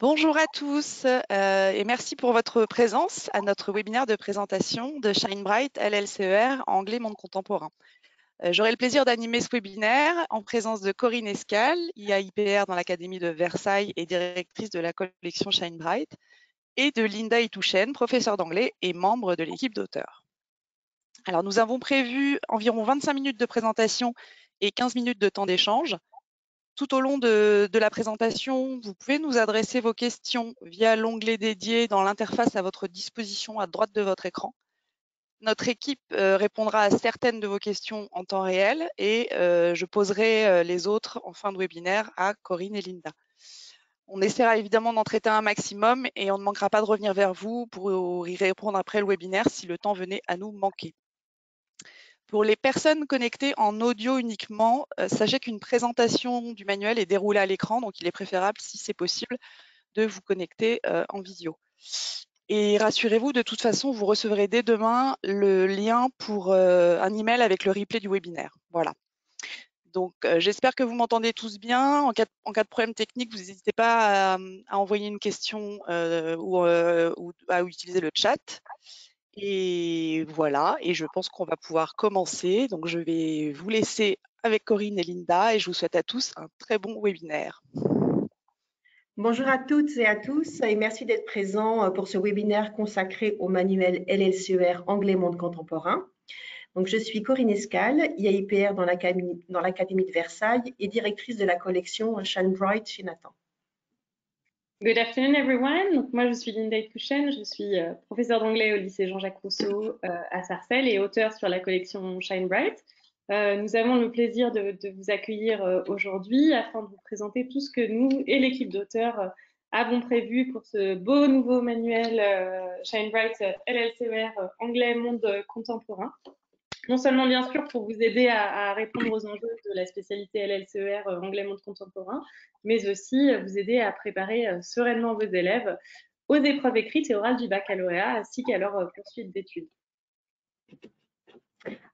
Bonjour à tous et merci pour votre présence à notre webinaire de présentation de Shine Bright LLCER Anglais Monde Contemporain. J'aurai le plaisir d'animer ce webinaire en présence de Corinne Escal, IAIPR dans l'Académie de Versailles et directrice de la collection Shine Bright, et de Linda Itouchen, professeure d'anglais et membre de l'équipe d'auteurs. Alors nous avons prévu environ 25 minutes de présentation et 15 minutes de temps d'échange. Tout au long de la présentation, vous pouvez nous adresser vos questions via l'onglet dédié dans l'interface à votre disposition à droite de votre écran. Notre équipe répondra à certaines de vos questions en temps réel et je poserai les autres en fin de webinaire à Corinne et Linda. On essaiera évidemment d'en traiter un maximum et on ne manquera pas de revenir vers vous pour y répondre après le webinaire si le temps venait à nous manquer. Pour les personnes connectées en audio uniquement, sachez qu'une présentation du manuel est déroulée à l'écran, donc il est préférable, si c'est possible, de vous connecter en visio. Et rassurez-vous, de toute façon, vous recevrez dès demain le lien pour un email avec le replay du webinaire. Voilà. Donc, j'espère que vous m'entendez tous bien. En cas de problème technique, vous n'hésitez pas à envoyer une question ou à utiliser le chat. Et voilà, et je pense qu'on va pouvoir commencer. Donc, je vais vous laisser avec Corinne et Linda et je vous souhaite à tous un très bon webinaire. Bonjour à toutes et à tous et merci d'être présents pour ce webinaire consacré au manuel LLCER Anglais Monde Contemporain. Donc, je suis Corinne Escal, IAIPR dans l'Académie de Versailles et directrice de la collection Shine Bright chez Nathan. Good afternoon everyone. Donc, moi je suis Linda Itouchen, je suis professeure d'anglais au lycée Jean-Jacques Rousseau à Sarcelles et auteure sur la collection Shine Bright. Nous avons le plaisir de vous accueillir aujourd'hui afin de vous présenter tout ce que nous et l'équipe d'auteurs avons prévu pour ce beau nouveau manuel Shine Bright LLCER Anglais Monde Contemporain. Non seulement, bien sûr, pour vous aider à répondre aux enjeux de la spécialité LLCER Anglais Monde Contemporain, mais aussi vous aider à préparer sereinement vos élèves aux épreuves écrites et orales du baccalauréat, ainsi qu'à leur poursuite d'études.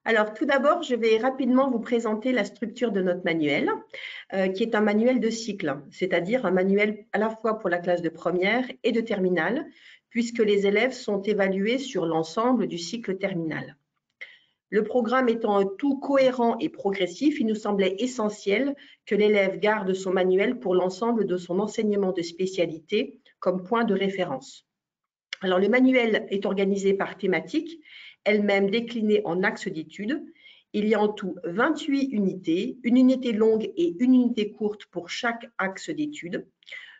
Alors, tout d'abord, je vais rapidement vous présenter la structure de notre manuel, qui est un manuel de cycle, c'est-à-dire un manuel à la fois pour la classe de première et de terminale, puisque les élèves sont évalués sur l'ensemble du cycle terminal. Le programme étant un tout cohérent et progressif, il nous semblait essentiel que l'élève garde son manuel pour l'ensemble de son enseignement de spécialité comme point de référence. Alors, le manuel est organisé par thématique, elle-même déclinée en axes d'études. Il y a en tout 28 unités, une unité longue et une unité courte pour chaque axe d'études.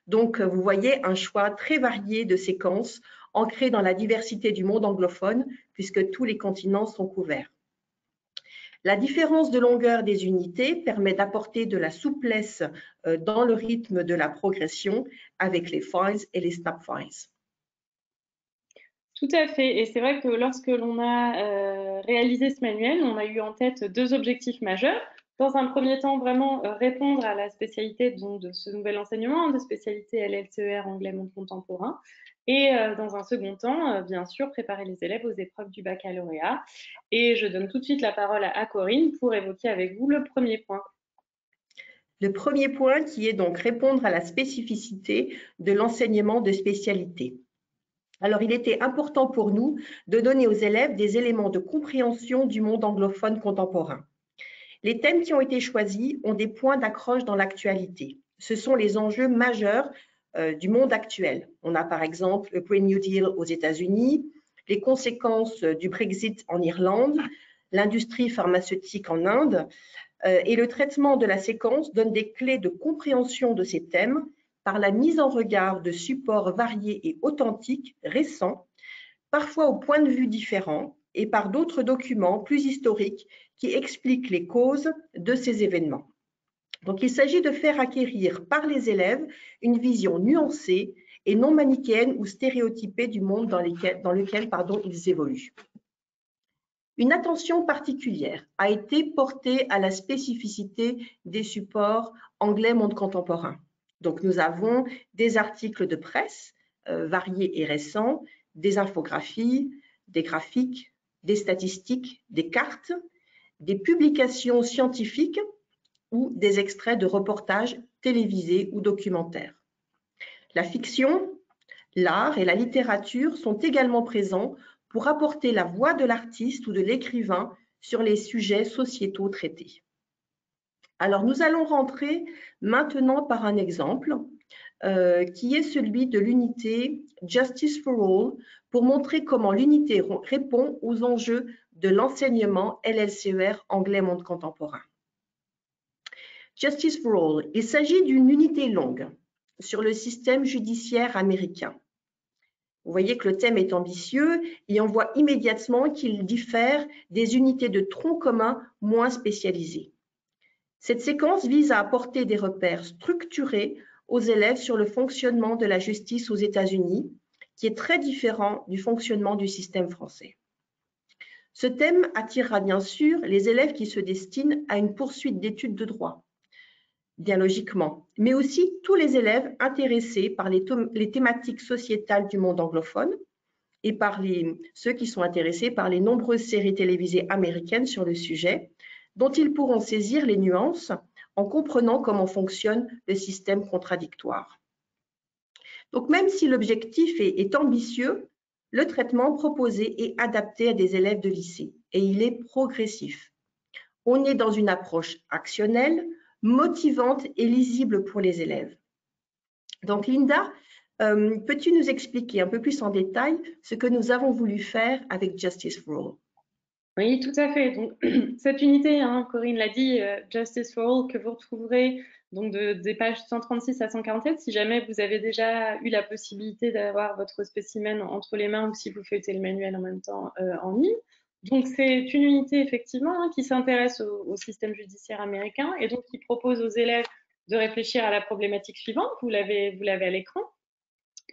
Donc, vous voyez un choix très varié de séquences ancrées dans la diversité du monde anglophone, puisque tous les continents sont couverts. La différence de longueur des unités permet d'apporter de la souplesse dans le rythme de la progression avec les files et les snap files. Tout à fait, et c'est vrai que lorsque l'on a réalisé ce manuel, on a eu en tête deux objectifs majeurs. Dans un premier temps, vraiment répondre à la spécialité de ce nouvel enseignement, de spécialité LLCER Anglais Monde Contemporain, et dans un second temps, bien sûr, préparer les élèves aux épreuves du baccalauréat. Et je donne tout de suite la parole à Corinne pour évoquer avec vous le premier point. Le premier point qui est donc répondre à la spécificité de l'enseignement de spécialité. Alors, il était important pour nous de donner aux élèves des éléments de compréhension du monde anglophone contemporain. Les thèmes qui ont été choisis ont des points d'accroche dans l'actualité. Ce sont les enjeux majeurs du monde actuel. On a par exemple le Green New Deal aux États-Unis, les conséquences du Brexit en Irlande, l'industrie pharmaceutique en Inde, et le traitement de la séquence donne des clés de compréhension de ces thèmes par la mise en regard de supports variés et authentiques, récents, parfois au point de vue différent, et par d'autres documents plus historiques qui expliquent les causes de ces événements. Donc, il s'agit de faire acquérir par les élèves une vision nuancée et non manichéenne ou stéréotypée du monde dans lequel ils évoluent. Une attention particulière a été portée à la spécificité des supports anglais monde contemporain. Donc, nous avons des articles de presse variés et récents, des infographies, des graphiques, des statistiques, des cartes, des publications scientifiques ou des extraits de reportages télévisés ou documentaires. La fiction, l'art et la littérature sont également présents pour apporter la voix de l'artiste ou de l'écrivain sur les sujets sociétaux traités. Alors, nous allons rentrer maintenant par un exemple qui est celui de l'unité Justice for All pour montrer comment l'unité répond aux enjeux de l'enseignement LLCER anglais monde contemporain. Justice for All, il s'agit d'une unité longue sur le système judiciaire américain. Vous voyez que le thème est ambitieux et on voit immédiatement qu'il diffère des unités de tronc commun moins spécialisées. Cette séquence vise à apporter des repères structurés aux élèves sur le fonctionnement de la justice aux États-Unis, qui est très différent du fonctionnement du système français. Ce thème attirera bien sûr les élèves qui se destinent à une poursuite d'études de droit, bien logiquement, mais aussi tous les élèves intéressés par les thématiques sociétales du monde anglophone et par ceux qui sont intéressés par les nombreuses séries télévisées américaines sur le sujet, dont ils pourront saisir les nuances en comprenant comment fonctionne le système contradictoire. Donc, même si l'objectif est ambitieux, le traitement proposé est adapté à des élèves de lycée et il est progressif. On est dans une approche actionnelle, motivante et lisible pour les élèves. Donc, Linda, peux-tu nous expliquer un peu plus en détail ce que nous avons voulu faire avec Justice for All? Oui, tout à fait. Donc, cette unité, hein, Corinne l'a dit, Justice for All, que vous retrouverez donc des pages 136 à 147, si jamais vous avez déjà eu la possibilité d'avoir votre spécimen entre les mains ou si vous feuilletez le manuel en même temps en ligne. Donc, c'est une unité, effectivement, hein, qui s'intéresse au système judiciaire américain et donc qui propose aux élèves de réfléchir à la problématique suivante. Vous l'avez à l'écran.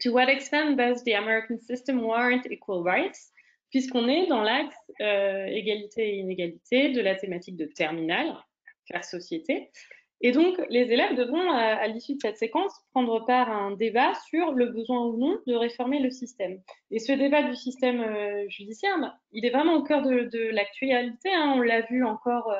To what extent does the American system warrant equal rights? Puisqu'on est dans l'axe égalité et inégalité de la thématique de terminale, faire société. Et donc, les élèves devront, à l'issue de cette séquence, prendre part à un débat sur le besoin ou non de réformer le système. Et ce débat du système judiciaire, il est vraiment au cœur de l'actualité. Hein. On l'a vu encore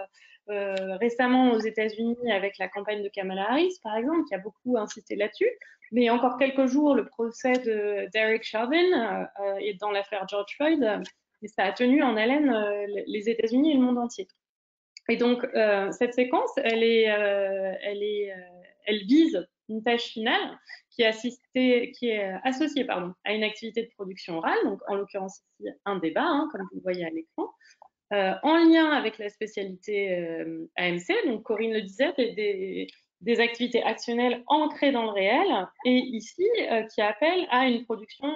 récemment aux États-Unis avec la campagne de Kamala Harris, par exemple, qui a beaucoup insisté là-dessus. Mais il y a encore quelques jours, le procès de Derek Chauvin et dans l'affaire George Floyd, et ça a tenu en haleine les États-Unis et le monde entier. Et donc, cette séquence, elle vise une tâche finale qui est associée à une activité de production orale, donc en l'occurrence ici un débat, hein, comme vous le voyez à l'écran, en lien avec la spécialité AMC. Donc, Corinne le disait, des activités actionnelles ancrées dans le réel et ici qui appellent à une production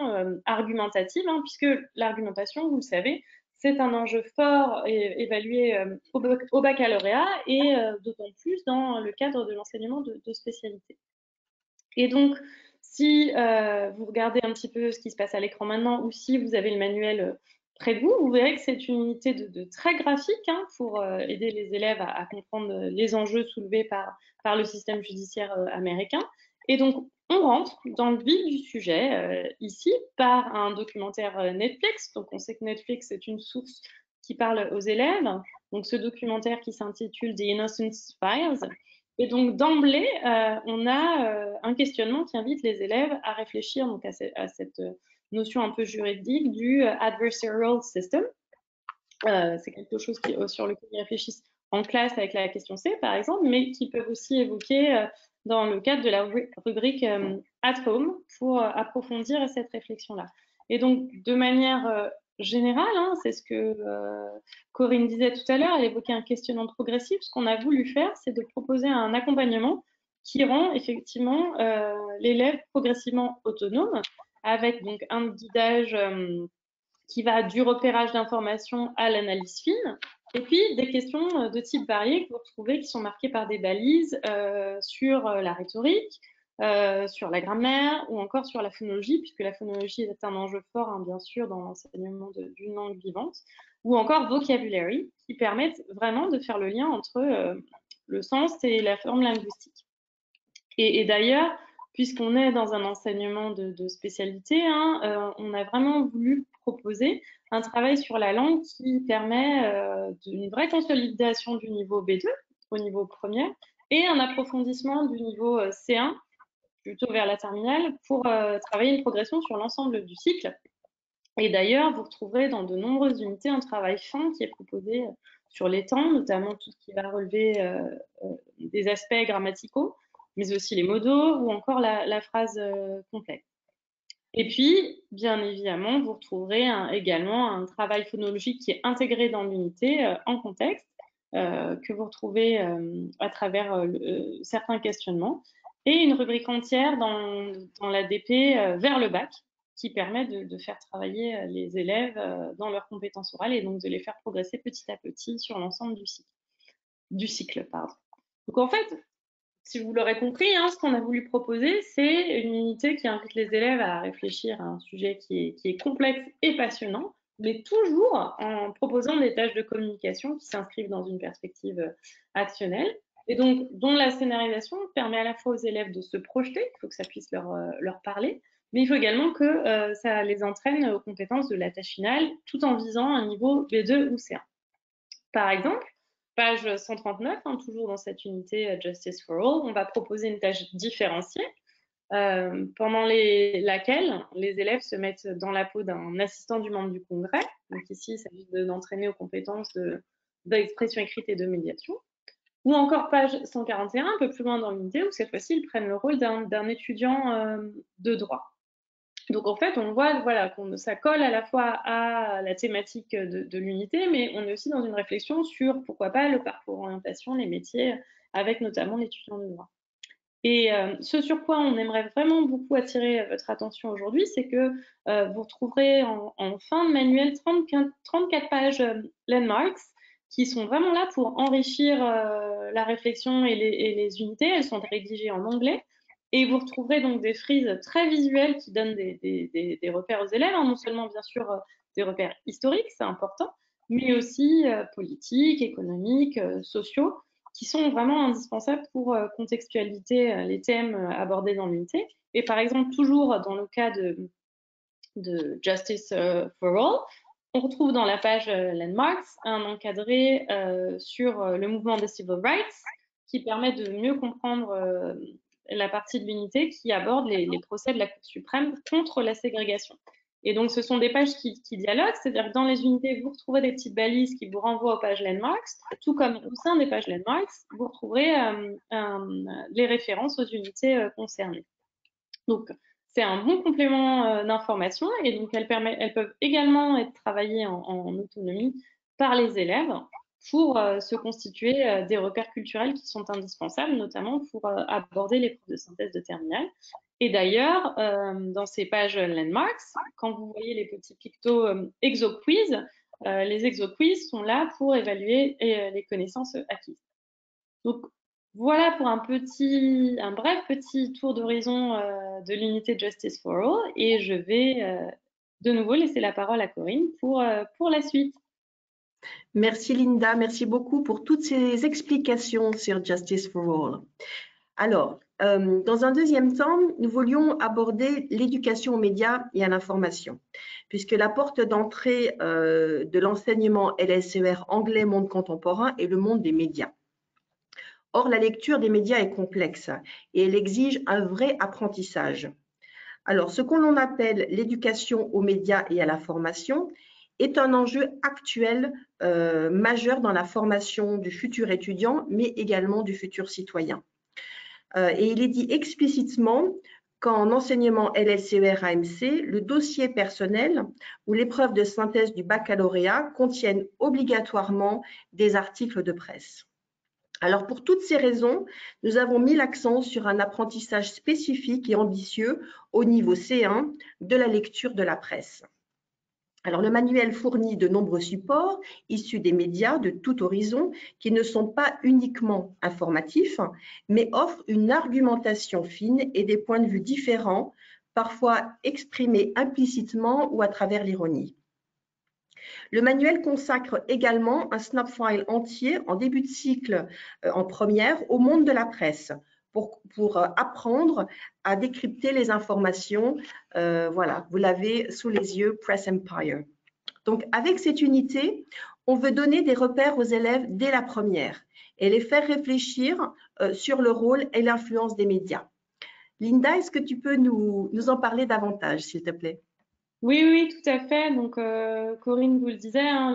argumentative, hein, puisque l'argumentation, vous le savez, c'est un enjeu fort évalué au baccalauréat et d'autant plus dans le cadre de l'enseignement de spécialité. Et donc, si vous regardez un petit peu ce qui se passe à l'écran maintenant ou si vous avez le manuel près de vous, vous verrez que c'est une unité de très graphique hein, pour aider les élèves à comprendre les enjeux soulevés par le système judiciaire américain. Et donc, on rentre dans le vif du sujet ici par un documentaire Netflix. Donc, on sait que Netflix est une source qui parle aux élèves. Donc, ce documentaire qui s'intitule The Innocence Files. Et donc, d'emblée, on a un questionnement qui invite les élèves à réfléchir donc, à cette notion un peu juridique du adversarial system. C'est quelque chose sur lequel ils réfléchissent en classe avec la question C, par exemple, mais qui peuvent aussi évoquer dans le cadre de la rubrique at home pour approfondir cette réflexion-là. Et donc, de manière générale, hein, c'est ce que Corinne disait tout à l'heure, elle évoquait un questionnement progressif. Ce qu'on a voulu faire, c'est de proposer un accompagnement qui rend effectivement l'élève progressivement autonome, avec donc un guidage qui va du repérage d'informations à l'analyse fine, et puis des questions de type varié que vous retrouvez qui sont marquées par des balises sur la rhétorique, sur la grammaire ou encore sur la phonologie, puisque la phonologie est un enjeu fort, hein, bien sûr, dans l'enseignement d'une langue vivante, ou encore vocabulary, qui permettent vraiment de faire le lien entre le sens et la forme linguistique. Et d'ailleurs, puisqu'on est dans un enseignement de spécialité, hein, on a vraiment voulu proposer un travail sur la langue qui permet une vraie consolidation du niveau B2 au niveau premier et un approfondissement du niveau C1 plutôt vers la terminale, pour travailler une progression sur l'ensemble du cycle. Et d'ailleurs, vous retrouverez dans de nombreuses unités un travail fin qui est proposé sur les temps, notamment tout ce qui va relever des aspects grammaticaux, mais aussi les modos ou encore la phrase complète. Et puis, bien évidemment, vous retrouverez également un travail phonologique qui est intégré dans l'unité en contexte, que vous retrouvez à travers certains questionnements, et une rubrique entière dans l'ADP vers le bac, qui permet de faire travailler les élèves dans leurs compétences orales et donc de les faire progresser petit à petit sur l'ensemble du cycle. Donc en fait, si vous l'aurez compris, hein, ce qu'on a voulu proposer, c'est une unité qui invite les élèves à réfléchir à un sujet qui est complexe et passionnant, mais toujours en proposant des tâches de communication qui s'inscrivent dans une perspective actionnelle, et donc dont la scénarisation permet à la fois aux élèves de se projeter, il faut que ça puisse leur parler, mais il faut également que ça les entraîne aux compétences de la tâche finale, tout en visant un niveau B2 ou C1. Par exemple, page 139, hein, toujours dans cette unité Justice for All, on va proposer une tâche différenciée pendant laquelle les élèves se mettent dans la peau d'un assistant du membre du Congrès. Donc ici, il s'agit d'entraîner aux compétences d'expression écrite et de médiation. Ou encore page 141, un peu plus loin dans l'unité, où cette fois-ci, ils prennent le rôle d'un étudiant de droit. Donc en fait, on voit voilà, ça colle à la fois à la thématique de l'unité, mais on est aussi dans une réflexion sur, pourquoi pas, le parcours orientation, les métiers, avec notamment l'étudiant de droit. Et ce sur quoi on aimerait vraiment beaucoup attirer votre attention aujourd'hui, c'est que vous retrouverez en fin de manuel 34 pages landmarks qui sont vraiment là pour enrichir la réflexion et les unités. Elles sont rédigées en anglais. Et vous retrouverez donc des frises très visuelles qui donnent des repères aux élèves, hein, non seulement bien sûr des repères historiques, c'est important, mais aussi politiques, économiques, sociaux, qui sont vraiment indispensables pour contextualiser les thèmes abordés dans l'unité. Et par exemple, toujours dans le cas de Justice for All, on retrouve dans la page Landmarks un encadré sur le mouvement des Civil Rights qui permet de mieux comprendre la partie de l'unité qui aborde les procès de la Cour suprême contre la ségrégation. Et donc, ce sont des pages qui dialoguent, c'est-à-dire que dans les unités, vous retrouverez des petites balises qui vous renvoient aux pages landmarks, tout comme au sein des pages landmarks, vous retrouverez les références aux unités concernées. Donc, c'est un bon complément d'information et donc elles peuvent également être travaillées en autonomie par les élèves pour se constituer des repères culturels qui sont indispensables, notamment pour aborder les preuves de synthèse de terminale. Et d'ailleurs, dans ces pages landmarks, quand vous voyez les petits pictos exo-quiz, les exo-quiz sont là pour évaluer les connaissances acquises. Donc, voilà pour un bref petit tour d'horizon de l'unité Justice for All, et je vais de nouveau laisser la parole à Corinne pour la suite. Merci Linda, merci beaucoup pour toutes ces explications sur Justice for All. Alors, dans un deuxième temps, nous voulions aborder l'éducation aux médias et à l'information, puisque la porte d'entrée de l'enseignement LSER anglais monde contemporain est le monde des médias. Or, la lecture des médias est complexe et elle exige un vrai apprentissage. Alors, ce qu'on appelle l'éducation aux médias et à la formation est un enjeu actuel majeur dans la formation du futur étudiant, mais également du futur citoyen. Et il est dit explicitement qu'en enseignement LSER-AMC, le dossier personnel ou l'épreuve de synthèse du baccalauréat contiennent obligatoirement des articles de presse. Alors, pour toutes ces raisons, nous avons mis l'accent sur un apprentissage spécifique et ambitieux au niveau C1 de la lecture de la presse. Alors, le manuel fournit de nombreux supports issus des médias de tout horizon qui ne sont pas uniquement informatifs, mais offrent une argumentation fine et des points de vue différents, parfois exprimés implicitement ou à travers l'ironie. Le manuel consacre également un snapfile entier en début de cycle en première au monde de la presse pour apprendre à décrypter les informations. Voilà, vous l'avez sous les yeux, Press Empire. Donc, avec cette unité, on veut donner des repères aux élèves dès la première et les faire réfléchir sur le rôle et l'influence des médias. Linda, est-ce que tu peux nous en parler davantage, s'il te plaît? Oui, oui, tout à fait. Donc, Corinne vous le disait, hein,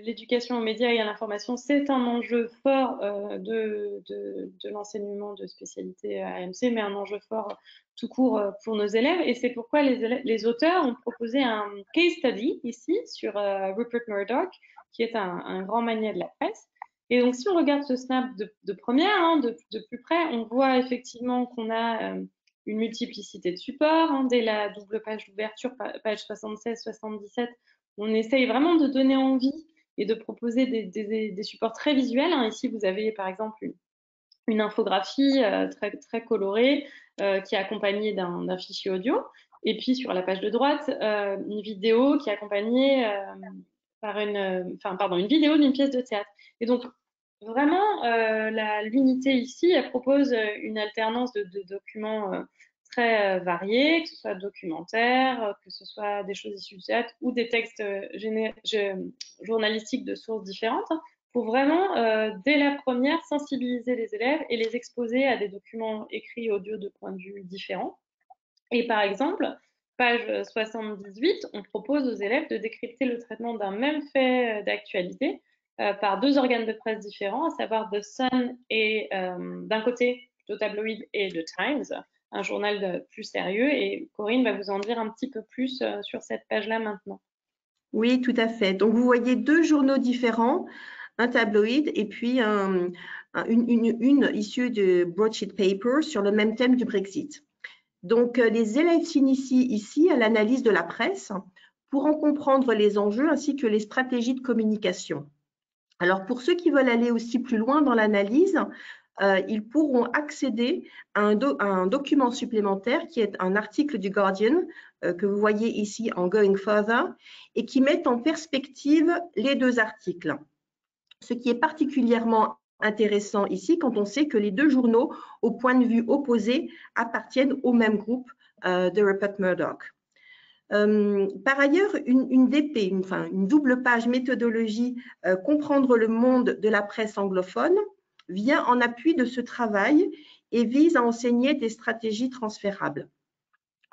l'éducation aux médias et à l'information, c'est un enjeu fort de l'enseignement de spécialité à AMC, mais un enjeu fort tout court pour nos élèves. Et c'est pourquoi les auteurs ont proposé un case study ici sur Rupert Murdoch, qui est un grand magnat de la presse. Et donc, si on regarde ce snap de première, hein, de plus près, on voit effectivement qu'on a une multiplicité de supports. Hein, dès la double page d'ouverture, page 76-77, on essaye vraiment de donner envie et de proposer des supports très visuels. Hein. Ici, vous avez par exemple une infographie très, très colorée qui est accompagnée d'un fichier audio. Et puis sur la page de droite, une vidéo qui est accompagnée par une vidéo d'une pièce de théâtre. Et donc, vraiment, l'unité ici, elle propose une alternance de documents très variés, que ce soit documentaires, que ce soit des choses issues du théâtre ou des textes journalistiques de sources différentes, pour vraiment, dès la première, sensibiliser les élèves et les exposer à des documents écrits et audio de points de vue différents. Et par exemple, page 78, on propose aux élèves de décrypter le traitement d'un même fait d'actualité par deux organes de presse différents, à savoir The Sun et d'un côté plutôt tabloïd et The Times, un journal plus sérieux. Et Corinne va vous en dire un petit peu plus sur cette page-là maintenant. Oui, tout à fait. Donc, vous voyez deux journaux différents, un tabloïd et puis une issue de broadsheet paper sur le même thème du Brexit. Donc, les élèves s'initient ici à l'analyse de la presse pour en comprendre les enjeux ainsi que les stratégies de communication. Alors, pour ceux qui veulent aller aussi plus loin dans l'analyse, ils pourront accéder à un document supplémentaire qui est un article du Guardian que vous voyez ici en Going Further et qui met en perspective les deux articles. Ce qui est particulièrement intéressant ici quand on sait que les deux journaux, au point de vue opposé, appartiennent au même groupe de Rupert Murdoch. Par ailleurs, une DP, une double page méthodologie comprendre le monde de la presse anglophone vient en appui de ce travail et vise à enseigner des stratégies transférables.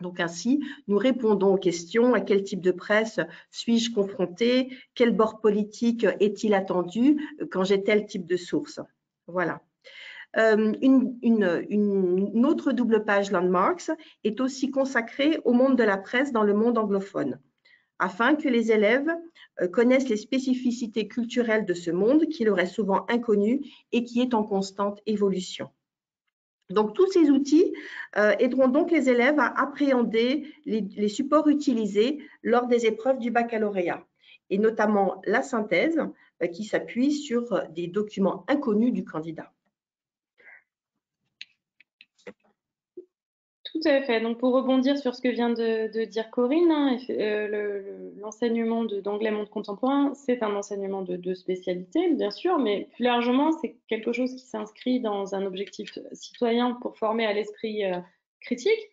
Donc ainsi, nous répondons aux questions: à quel type de presse suis-je confronté? Quel bord politique est-il attendu quand j'ai tel type de source? Voilà. Une autre double page Landmarks est aussi consacrée au monde de la presse dans le monde anglophone, afin que les élèves connaissent les spécificités culturelles de ce monde qui leur est souvent inconnu et qui est en constante évolution. Donc, tous ces outils aideront donc les élèves à appréhender les supports utilisés lors des épreuves du baccalauréat, et notamment la synthèse qui s'appuie sur des documents inconnus du candidat. Tout à fait. Donc, pour rebondir sur ce que vient de dire Corinne, hein, l'enseignement d'anglais monde contemporain, c'est un enseignement de spécialité, bien sûr, mais plus largement, c'est quelque chose qui s'inscrit dans un objectif citoyen pour former à l'esprit critique,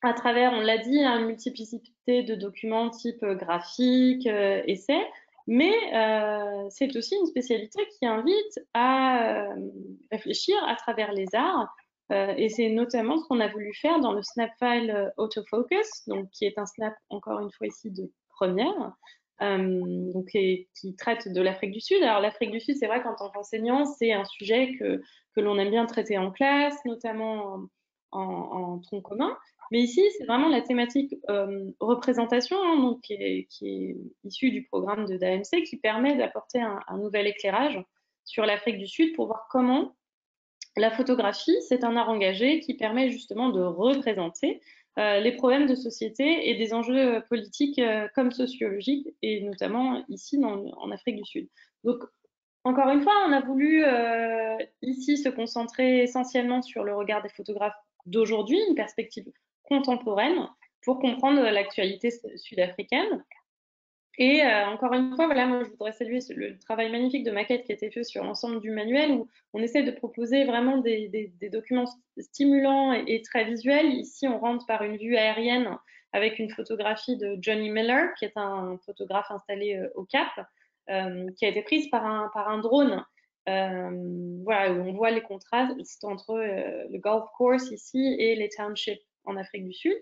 à travers, on l'a dit, une multiplicité de documents type graphique, essais, mais c'est aussi une spécialité qui invite à réfléchir à travers les arts. Et c'est notamment ce qu'on a voulu faire dans le snap file autofocus, donc qui est un snap, encore une fois ici, de première, donc qui traite de l'Afrique du Sud. Alors l'Afrique du Sud, c'est vrai qu'en tant qu'enseignant, c'est un sujet que l'on aime bien traiter en classe, notamment en tronc commun. Mais ici, c'est vraiment la thématique représentation, hein, donc qui est issue du programme d'AMC, qui permet d'apporter un nouvel éclairage sur l'Afrique du Sud pour voir comment la photographie, c'est un art engagé qui permet justement de représenter les problèmes de société et des enjeux politiques comme sociologiques, et notamment ici en Afrique du Sud. Donc, encore une fois, on a voulu ici se concentrer essentiellement sur le regard des photographes d'aujourd'hui, une perspective contemporaine, pour comprendre l'actualité sud-africaine. Et encore une fois, voilà, moi je voudrais saluer le travail magnifique de maquette qui a été fait sur l'ensemble du manuel, où on essaie de proposer vraiment des documents stimulants et très visuels. Ici, on rentre par une vue aérienne avec une photographie de Johnny Miller, qui est un photographe installé au Cap, qui a été prise par un drone. voilà, où on voit les contrastes entre le golf course ici et les townships en Afrique du Sud.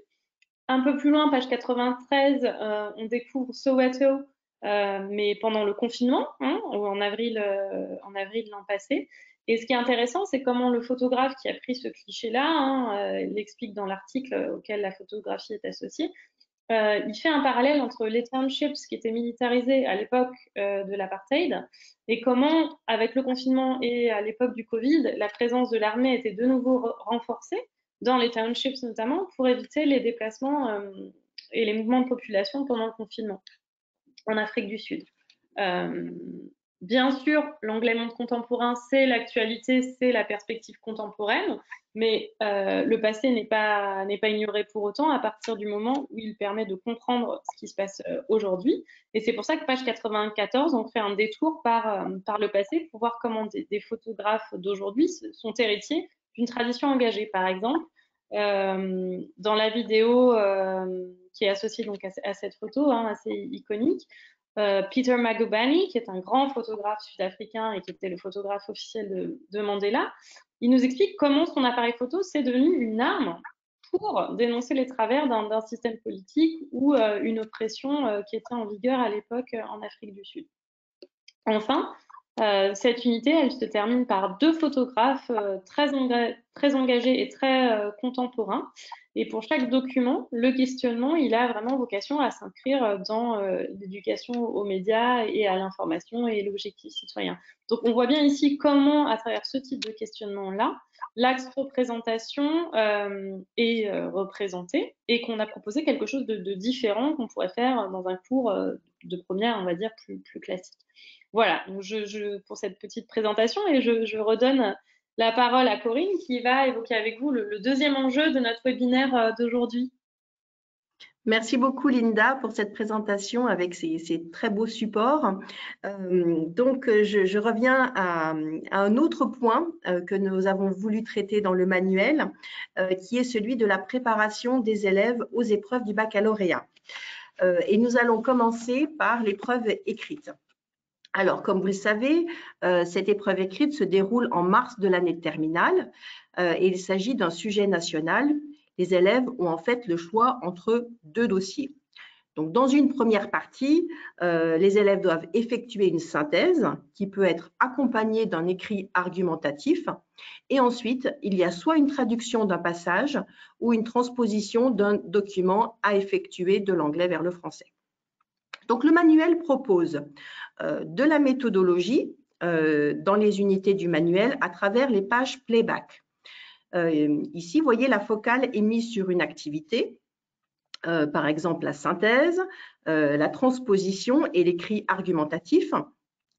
Un peu plus loin, page 93, on découvre Soweto, mais pendant le confinement, hein, en avril l'an passé. Et ce qui est intéressant, c'est comment le photographe qui a pris ce cliché-là, hein, l'explique dans l'article auquel la photographie est associée. Il fait un parallèle entre les townships qui étaient militarisés à l'époque de l'apartheid et comment, avec le confinement et à l'époque du Covid, la présence de l'armée était de nouveau renforcée dans les townships notamment pour éviter les déplacements et les mouvements de population pendant le confinement en Afrique du Sud. Bien sûr, l'anglais monde contemporain, c'est l'actualité, c'est la perspective contemporaine, mais le passé n'est pas ignoré pour autant à partir du moment où il permet de comprendre ce qui se passe aujourd'hui. Et c'est pour ça que page 94, on fait un détour par le passé pour voir comment des photographes d'aujourd'hui sont héritiers d'une tradition engagée. Par exemple, dans la vidéo qui est associée donc à cette photo hein, assez iconique, Peter Magubani, qui est un grand photographe sud-africain et qui était le photographe officiel de Mandela, il nous explique comment son appareil photo c'est devenu une arme pour dénoncer les travers d'un système politique ou une oppression qui était en vigueur à l'époque en Afrique du Sud. Enfin, cette unité, elle se termine par deux photographes très engagés et très contemporains. Et pour chaque document, le questionnement, il a vraiment vocation à s'inscrire dans l'éducation aux médias et à l'information et l'objectif citoyen. Donc, on voit bien ici comment, à travers ce type de questionnement-là, l'axe représentation est représenté et qu'on a proposé quelque chose de différent qu'on pourrait faire dans un cours de première, on va dire, plus classique. Voilà, donc pour cette petite présentation et je redonne la parole à Corinne qui va évoquer avec vous le deuxième enjeu de notre webinaire d'aujourd'hui. Merci beaucoup Linda pour cette présentation avec ces très beaux supports. Donc je reviens à un autre point que nous avons voulu traiter dans le manuel, qui est celui de la préparation des élèves aux épreuves du baccalauréat. Et nous allons commencer par l'épreuve écrite. Alors, comme vous le savez, cette épreuve écrite se déroule en mars de l'année de terminale et il s'agit d'un sujet national. Les élèves ont en fait le choix entre deux dossiers. Donc, dans une première partie, les élèves doivent effectuer une synthèse qui peut être accompagnée d'un écrit argumentatif. Et ensuite, il y a soit une traduction d'un passage ou une transposition d'un document à effectuer de l'anglais vers le français. Donc, le manuel propose de la méthodologie dans les unités du manuel à travers les pages playback. Ici, vous voyez, la focale est mise sur une activité, par exemple la synthèse, la transposition et l'écrit argumentatif.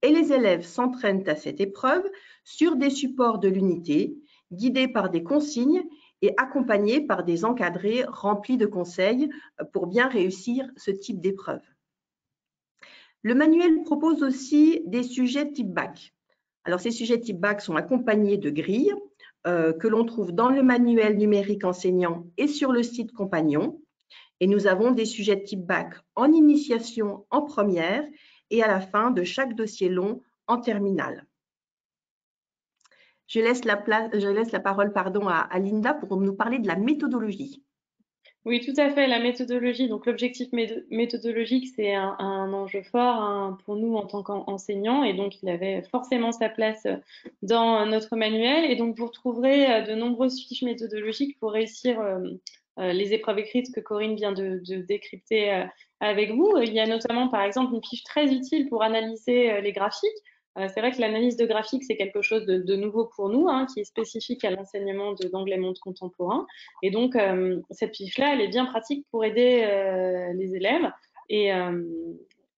Et les élèves s'entraînent à cette épreuve sur des supports de l'unité, guidés par des consignes et accompagnés par des encadrés remplis de conseils pour bien réussir ce type d'épreuve. Le manuel propose aussi des sujets type bac. Alors, ces sujets type bac sont accompagnés de grilles que l'on trouve dans le manuel numérique enseignant et sur le site compagnon. Et nous avons des sujets type bac en initiation en première et à la fin de chaque dossier long en terminale. Je laisse la parole à Linda pour nous parler de la méthodologie. Oui, tout à fait, la méthodologie. Donc, l'objectif méthodologique, c'est un enjeu fort pour nous en tant qu'enseignants et donc il avait forcément sa place dans notre manuel. Et donc, vous retrouverez de nombreuses fiches méthodologiques pour réussir les épreuves écrites que Corinne vient de décrypter avec vous. Il y a notamment, par exemple, une fiche très utile pour analyser les graphiques. C'est vrai que l'analyse de graphiques, c'est quelque chose de nouveau pour nous, qui est spécifique à l'enseignement d'anglais monde contemporain. Et donc, cette fiche-là, elle est bien pratique pour aider les élèves. Et,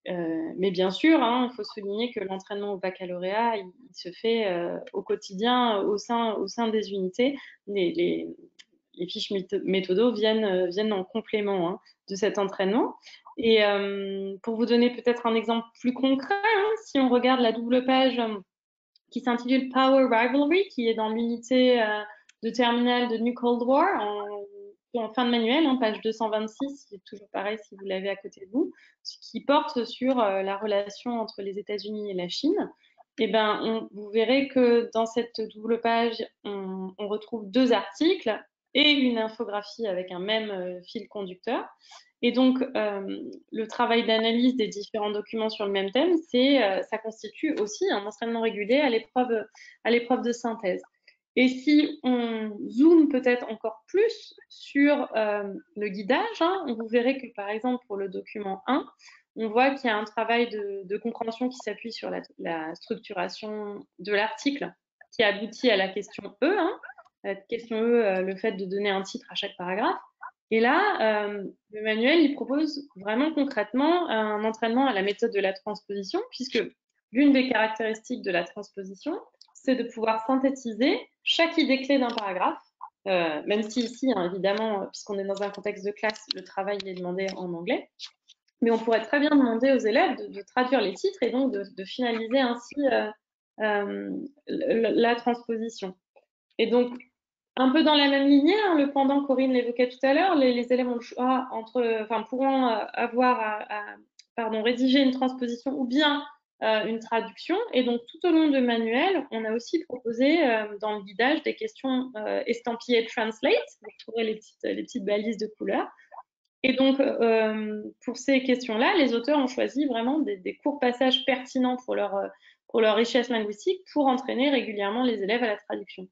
mais bien sûr, il faut souligner que l'entraînement au baccalauréat, il se fait au quotidien au sein des unités. Les fiches méthodo viennent en complément de cet entraînement. Et pour vous donner peut-être un exemple plus concret, si on regarde la double page qui s'intitule Power Rivalry, qui est dans l'unité de terminale de New Cold War, en fin de manuel, page 226, c'est toujours pareil si vous l'avez à côté de vous, qui porte sur la relation entre les États-Unis et la Chine. eh ben, vous verrez que dans cette double page, on retrouve 2 articles et une infographie avec un même fil conducteur. Et donc, le travail d'analyse des différents documents sur le même thème, ça constitue aussi un entraînement régulier à l'épreuve de synthèse. Et si on zoome peut-être encore plus sur le guidage, hein, vous verrez que par exemple pour le document 1, on voit qu'il y a un travail de compréhension qui s'appuie sur la structuration de l'article qui aboutit à la question E. Hein. La question E, le fait de donner un titre à chaque paragraphe. Et là, le manuel, il propose vraiment concrètement un entraînement à la méthode de la transposition, puisque l'une des caractéristiques de la transposition, c'est de pouvoir synthétiser chaque idée clé d'un paragraphe, même si ici, hein, évidemment, puisqu'on est dans un contexte de classe, le travail est demandé en anglais. Mais on pourrait très bien demander aux élèves de traduire les titres et donc de finaliser ainsi la transposition. Et donc, un peu dans la même lignée, hein, le pendant, Corinne l'évoquait tout à l'heure, les élèves ont le choix pourront avoir rédiger une transposition ou bien une traduction. Et donc, tout au long du manuel, on a aussi proposé dans le guidage des questions estampillées Translate. Vous trouverez les petites balises de couleurs. Et donc, pour ces questions-là, les auteurs ont choisi vraiment des courts passages pertinents pour leur richesse linguistique pour entraîner régulièrement les élèves à la traduction.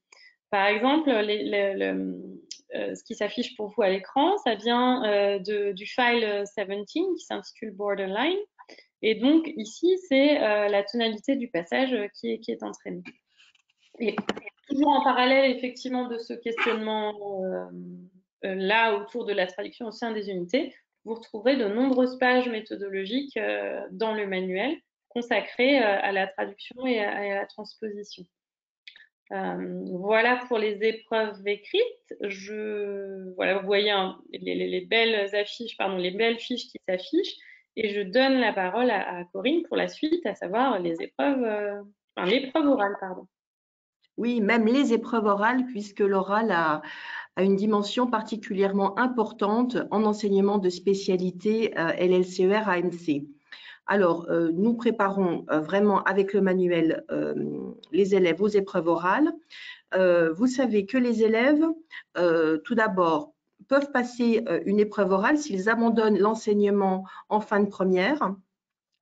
Par exemple, ce qui s'affiche pour vous à l'écran, ça vient du file 17 qui s'intitule Borderline. Et donc, ici, c'est la tonalité du passage qui est entraînée. Et toujours en parallèle, effectivement, de ce questionnement là autour de la traduction au sein des unités, vous retrouverez de nombreuses pages méthodologiques dans le manuel consacrées à la traduction et à la transposition. Voilà pour les épreuves écrites. Voilà, vous voyez les belles affiches, les belles fiches qui s'affichent, et je donne la parole à Corinne pour la suite, à savoir l'épreuve orale, pardon. Oui, même les épreuves orales, puisque l'oral a une dimension particulièrement importante en enseignement de spécialité LLCER ANC. Alors, nous préparons vraiment avec le manuel les élèves aux épreuves orales. Vous savez que les élèves, tout d'abord, peuvent passer une épreuve orale s'ils abandonnent l'enseignement en fin de première.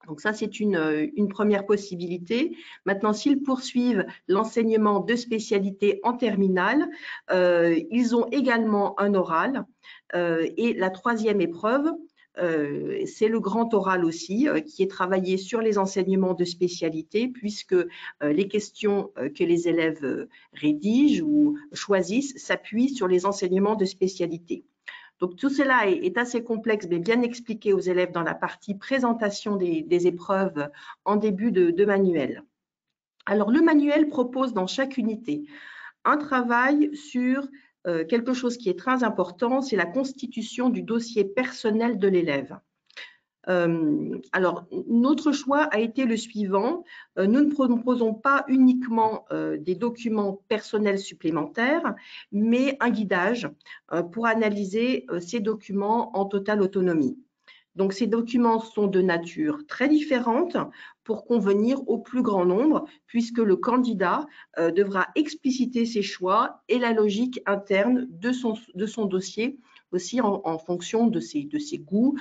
Donc ça, c'est une première possibilité. Maintenant, s'ils poursuivent l'enseignement de spécialité en terminale, ils ont également un oral. Et la troisième épreuve, c'est le grand oral aussi, qui est travaillé sur les enseignements de spécialité, puisque les questions que les élèves rédigent ou choisissent s'appuient sur les enseignements de spécialité. Donc, tout cela est assez complexe, mais bien expliqué aux élèves dans la partie présentation des épreuves en début de manuel. Alors, le manuel propose dans chaque unité un travail sur quelque chose qui est très important, c'est la constitution du dossier personnel de l'élève. Alors, notre choix a été le suivant. Nous ne proposons pas uniquement des documents personnels supplémentaires, mais un guidage pour analyser ces documents en totale autonomie. Donc, ces documents sont de nature très différente pour convenir au plus grand nombre, puisque le candidat devra expliciter ses choix et la logique interne de son dossier, aussi en fonction de ses goûts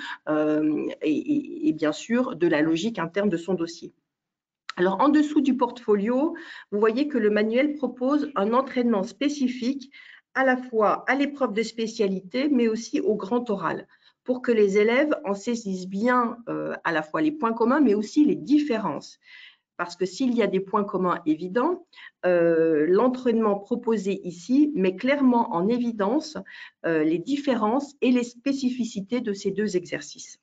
et bien sûr de la logique interne de son dossier. Alors, en dessous du portfolio, vous voyez que le manuel propose un entraînement spécifique à la fois à l'épreuve de spécialité, mais aussi au grand oral, pour que les élèves en saisissent bien à la fois les points communs, mais aussi les différences. Parce que s'il y a des points communs évidents, l'entraînement proposé ici met clairement en évidence les différences et les spécificités de ces deux exercices.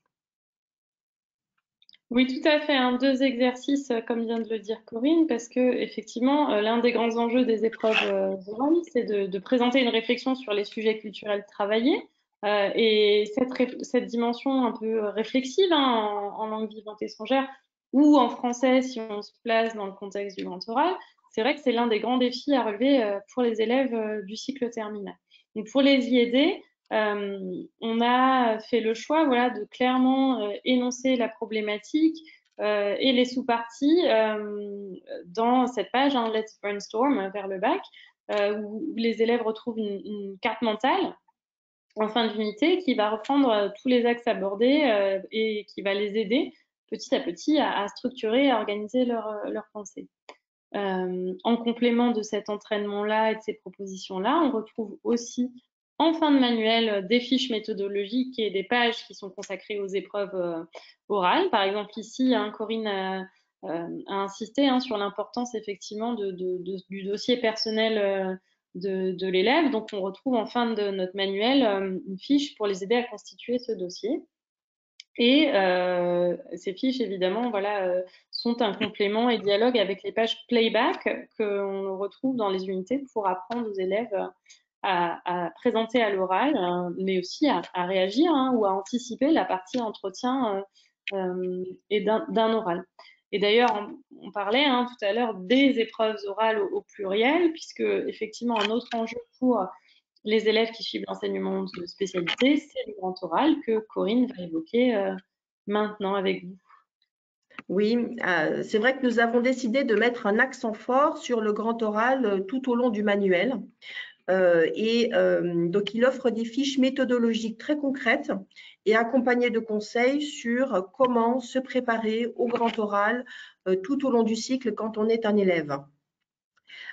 Oui, tout à fait. 2 exercices, comme vient de le dire Corinne, parce que effectivement, l'un des grands enjeux des épreuves orales, c'est de présenter une réflexion sur les sujets culturels travaillés. Et cette dimension un peu réflexive en langue vivante étrangère ou en français, si on se place dans le contexte du grand oral, c'est vrai que c'est l'un des grands défis à relever pour les élèves du cycle terminal. Donc, pour les y aider, on a fait le choix de clairement énoncer la problématique, et les sous-parties dans cette page, hein, Let's Brainstorm vers le bac, où les élèves retrouvent une carte mentale en fin d'unité qui va reprendre tous les axes abordés et qui va les aider petit à petit à structurer et à organiser leur pensée. En complément de cet entraînement-là et de ces propositions-là, on retrouve aussi en fin de manuel des fiches méthodologiques et des pages qui sont consacrées aux épreuves orales. Par exemple, ici, hein, Corinne a insisté hein, sur l'importance effectivement du dossier personnel de l'élève. Donc, on retrouve en fin de notre manuel une fiche pour les aider à constituer ce dossier. Et ces fiches, évidemment, voilà, sont un complément et dialogue avec les pages playback qu'on retrouve dans les unités pour apprendre aux élèves à présenter à l'oral, mais aussi à réagir hein, ou à anticiper la partie entretien et d'un oral. Et d'ailleurs, on parlait hein, tout à l'heure des épreuves orales au pluriel, puisque effectivement, un autre enjeu pour les élèves qui suivent l'enseignement de spécialité, c'est le grand oral que Corinne va évoquer maintenant avec vous. Oui, c'est vrai que nous avons décidé de mettre un accent fort sur le grand oral tout au long du manuel. Donc, il offre des fiches méthodologiques très concrètes et accompagnées de conseils sur comment se préparer au grand oral tout au long du cycle quand on est un élève.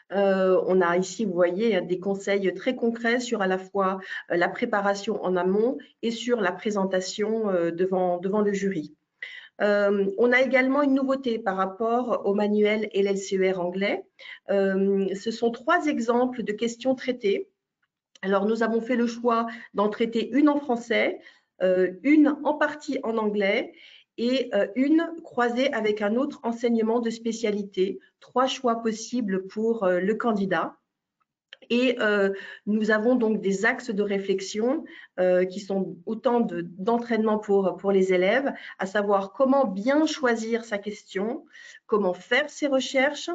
On a ici, vous voyez, des conseils très concrets sur à la fois la préparation en amont et sur la présentation devant le jury. On a également une nouveauté par rapport au manuel LLCER anglais. Ce sont 3 exemples de questions traitées. Alors, nous avons fait le choix d'en traiter une en français, une en partie en anglais et une croisée avec un autre enseignement de spécialité. 3 choix possibles pour le candidat. Et nous avons donc des axes de réflexion qui sont autant d'entraînement pour les élèves, à savoir comment bien choisir sa question, comment faire ses recherches,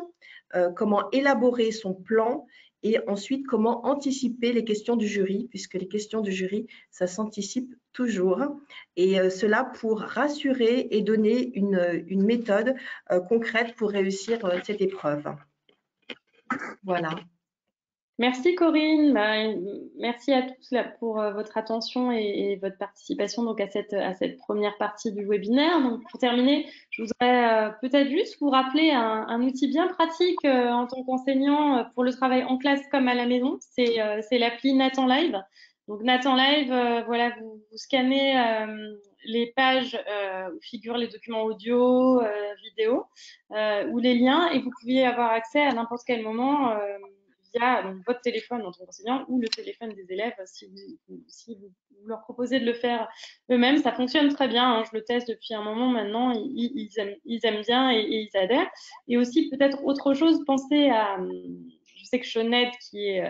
comment élaborer son plan et ensuite comment anticiper les questions du jury, puisque les questions du jury, ça s'anticipe toujours. Et cela pour rassurer et donner une méthode concrète pour réussir cette épreuve. Voilà. Merci Corinne, merci à tous là, pour votre attention et votre participation donc à cette première partie du webinaire. Donc pour terminer, je voudrais peut-être juste vous rappeler un outil bien pratique en tant qu'enseignant pour le travail en classe comme à la maison. C'est l'appli Nathan Live. Donc Nathan Live, voilà, vous scannez les pages où figurent les documents audio, vidéo ou les liens et vous pouvez avoir accès à n'importe quel moment via donc, votre téléphone en tant qu'enseignant ou le téléphone des élèves si vous leur proposez de le faire eux-mêmes. Ça fonctionne très bien. Hein, je le teste depuis un moment maintenant. Ils aiment bien et ils adhèrent. Et aussi, peut-être autre chose, pensez à. Je sais que Shonette, qui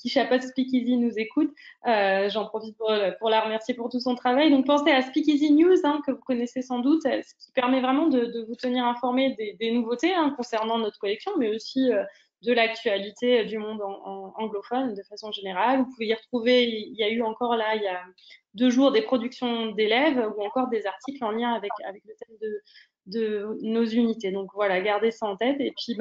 chapeaute Speakeasy, nous écoute. J'en profite pour la remercier pour tout son travail. Donc, pensez à Speakeasy News, hein, que vous connaissez sans doute, ce qui permet vraiment de vous tenir informé des nouveautés hein, concernant notre collection, mais aussi de l'actualité du monde anglophone de façon générale. Vous pouvez y retrouver, il y a eu encore là, il y a 2 jours, des productions d'élèves ou encore des articles en lien avec le thème de nos unités. Donc voilà, gardez ça en tête. Et puis,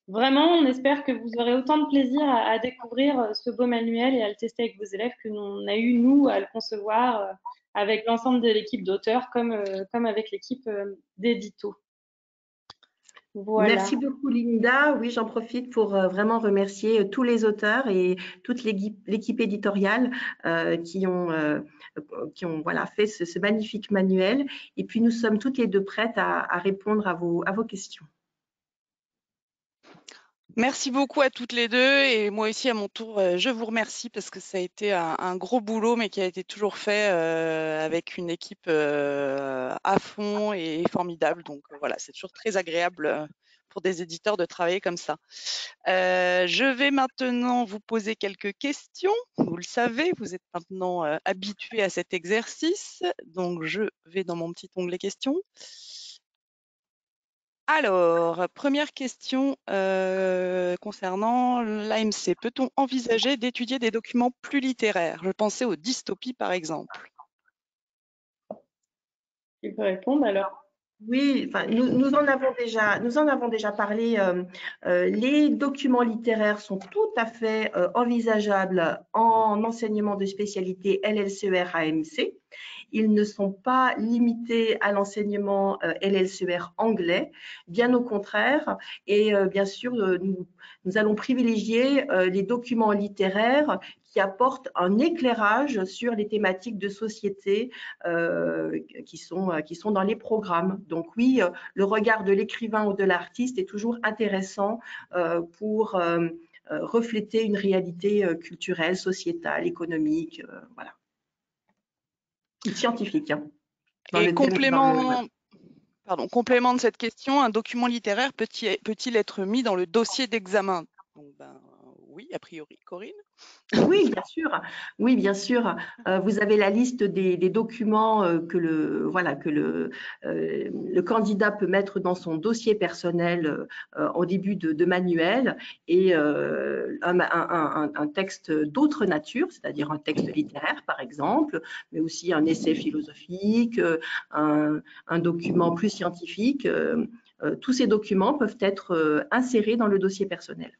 vraiment, on espère que vous aurez autant de plaisir à découvrir ce beau manuel et à le tester avec vos élèves que l'on a eu, nous, à le concevoir avec l'ensemble de l'équipe d'auteurs comme avec l'équipe d'édito. Voilà. Merci beaucoup Linda. Oui, j'en profite pour vraiment remercier tous les auteurs et toute l'équipe éditoriale qui ont voilà, fait ce magnifique manuel. Et puis nous sommes toutes les deux prêtes à répondre à vos questions. Merci beaucoup à toutes les deux et moi aussi à mon tour, je vous remercie parce que ça a été un gros boulot mais qui a été toujours fait avec une équipe à fond et formidable. Donc voilà, c'est toujours très agréable pour des éditeurs de travailler comme ça. Je vais maintenant vous poser quelques questions. Vous le savez, vous êtes maintenant habitués à cet exercice. Donc je vais dans mon petit onglet questions. Alors, première question concernant l'AMC. Peut-on envisager d'étudier des documents plus littéraires? Je pensais aux dystopies, par exemple. Qui peut répondre alors? Oui, enfin, nous en avons déjà parlé. Les documents littéraires sont tout à fait envisageables en enseignement de spécialité LLCER-AMC. Ils ne sont pas limités à l'enseignement LLCER anglais, bien au contraire. Et bien sûr, nous allons privilégier les documents littéraires qui apportent un éclairage sur les thématiques de société qui sont dans les programmes. Donc oui, le regard de l'écrivain ou de l'artiste est toujours intéressant pour refléter une réalité culturelle, sociétale, économique, voilà, scientifique. Hein, Et complément de cette question, un document littéraire peut-il être mis dans le dossier d'examen? Oui, a priori, Corinne. Oui, bien sûr. Oui, bien sûr. Vous avez la liste des documents que le candidat peut mettre dans son dossier personnel en début de manuel et un texte d'autre nature, c'est-à-dire un texte littéraire, par exemple, mais aussi un essai philosophique, un document plus scientifique. Tous ces documents peuvent être insérés dans le dossier personnel.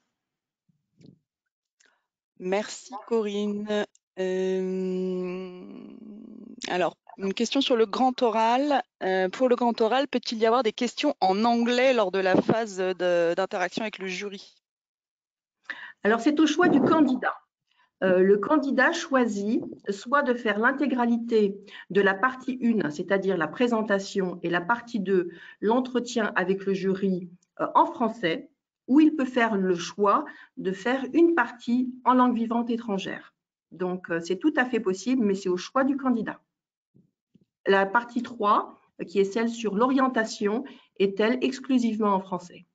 Merci Corinne. Alors, une question sur le grand oral. Pour le grand oral, peut-il y avoir des questions en anglais lors de la phase d'interaction avec le jury? Alors, c'est au choix du candidat. Le candidat choisit soit de faire l'intégralité de la partie 1, c'est-à-dire la présentation, et la partie 2, l'entretien avec le jury en français, ou il peut faire le choix de faire une partie en langue vivante étrangère. Donc, c'est tout à fait possible, mais c'est au choix du candidat. La partie 3, qui est celle sur l'orientation, est-elle exclusivement en français?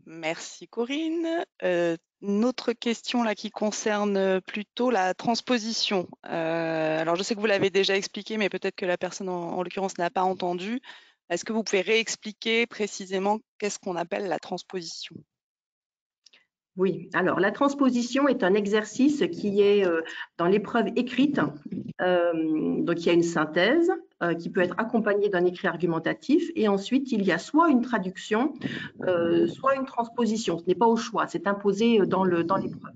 Merci Corinne. Une autre question là qui concerne plutôt la transposition. Alors je sais que vous l'avez déjà expliqué, mais peut-être que la personne en l'occurrence n'a pas entendu. Est-ce que vous pouvez réexpliquer précisément qu'est-ce qu'on appelle la transposition? Oui, alors la transposition est un exercice qui est dans l'épreuve écrite. Donc il y a une synthèse qui peut être accompagnée d'un écrit argumentatif et ensuite il y a soit une traduction, soit une transposition. Ce n'est pas au choix, c'est imposé dans l'épreuve.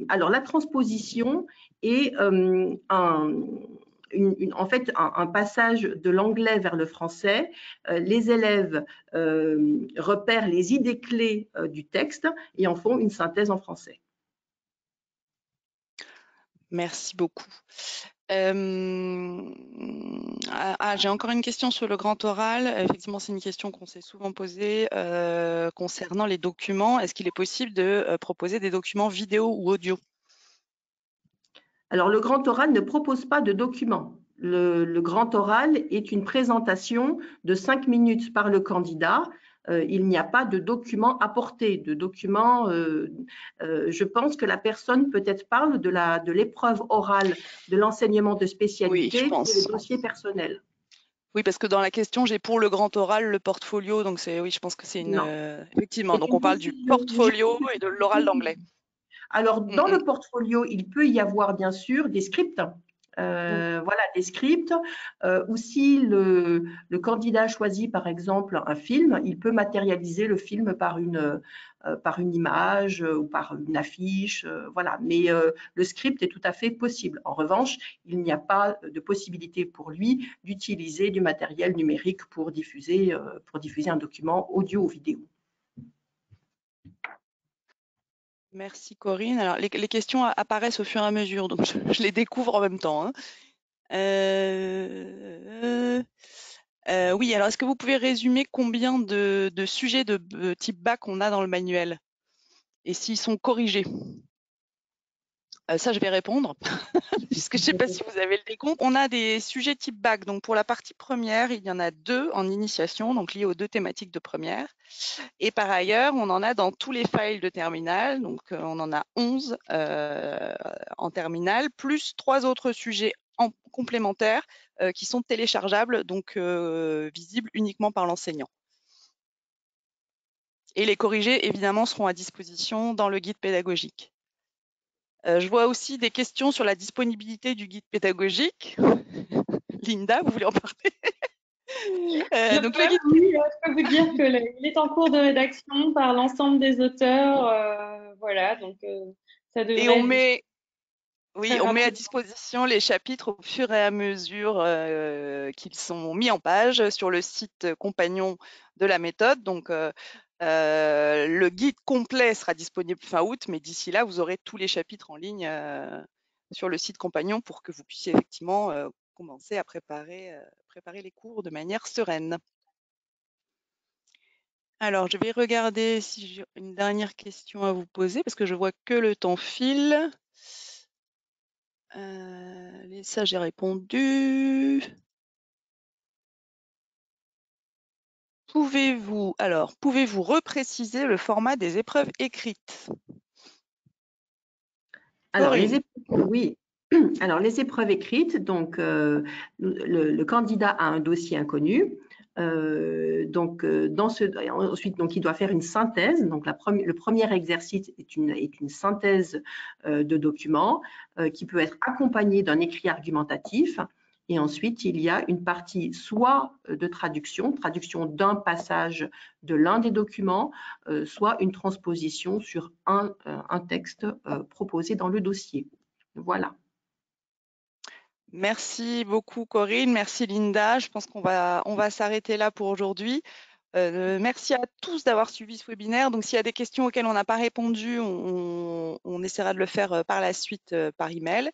Alors la transposition est en fait un passage de l'anglais vers le français. Les élèves repèrent les idées clés du texte et en font une synthèse en français. Merci beaucoup. J'ai encore une question sur le grand oral. Effectivement, c'est une question qu'on s'est souvent posée concernant les documents. Est-ce qu'il est possible de proposer des documents vidéo ou audio? Alors, le grand oral ne propose pas de documents. Le grand oral est une présentation de 5 minutes par le candidat. Il n'y a pas de document apporté, de document. Je pense que la personne peut-être parle de l'épreuve orale de l'enseignement de spécialité, Oui, je pense. qui est le dossier personnel. Oui, parce que dans la question, j'ai pour le grand oral le portfolio, donc oui, je pense que c'est une. Effectivement, donc on parle du portfolio et de l'oral d'anglais. Alors, dans le portfolio, il peut y avoir bien sûr des scripts. Voilà, des scripts. Ou si le candidat choisit par exemple un film, il peut matérialiser le film par une image ou par une affiche. Voilà, mais le script est tout à fait possible. En revanche, il n'y a pas de possibilité pour lui d'utiliser du matériel numérique pour diffuser un document audio ou vidéo. Merci Corinne. Alors, les questions apparaissent au fur et à mesure, donc je les découvre en même temps. Hein. Oui, alors est-ce que vous pouvez résumer combien de sujets de type bac on a dans le manuel et s'ils sont corrigés? Ça, je vais répondre, puisque je ne sais pas si vous avez le décompte. On a des sujets type bac. Donc, pour la partie première, il y en a 2 en initiation, donc liés aux 2 thématiques de première. Et par ailleurs, on en a dans tous les files de terminale. Donc, on en a 11 en terminale, plus 3 autres sujets complémentaires qui sont téléchargeables, donc visibles uniquement par l'enseignant. Et les corrigés, évidemment, seront à disposition dans le guide pédagogique. Je vois aussi des questions sur la disponibilité du guide pédagogique. Linda, vous voulez en parler? Donc, le guide. Oui, je peux vous dire qu'il est en cours de rédaction par l'ensemble des auteurs. Voilà, donc ça Et devrait être disponible oui, très on met à rapidement. disposition les chapitres au fur et à mesure qu'ils sont mis en page sur le site compagnon de la méthode. Donc, le guide complet sera disponible fin août, mais d'ici là, vous aurez tous les chapitres en ligne sur le site compagnon pour que vous puissiez effectivement commencer à préparer les cours de manière sereine. Alors, je vais regarder si j'ai une dernière question à vous poser parce que je vois que le temps file. Ça, j'ai répondu. Pouvez-vous repréciser le format des épreuves écrites? Alors, Corinne. oui. Alors, les épreuves écrites, donc le candidat a un dossier inconnu. Ensuite, donc, il doit faire une synthèse. Donc, le premier exercice est une synthèse de documents qui peut être accompagnée d'un écrit argumentatif. Et ensuite, il y a une partie soit de traduction d'un passage de l'un des documents, soit une transposition sur un texte proposé dans le dossier. Voilà. Merci beaucoup Corinne, merci Linda. Je pense qu'on va s'arrêter là pour aujourd'hui. Merci à tous d'avoir suivi ce webinaire. Donc, s'il y a des questions auxquelles on n'a pas répondu, on essaiera de le faire par la suite par email.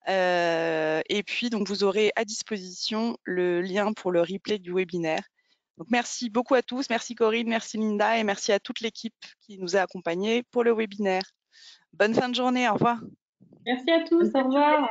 Et puis, donc, vous aurez à disposition le lien pour le replay du webinaire. Donc, merci beaucoup à tous. Merci Corinne, merci Linda et merci à toute l'équipe qui nous a accompagnés pour le webinaire. Bonne fin de journée. Au revoir. Merci à tous. Au revoir.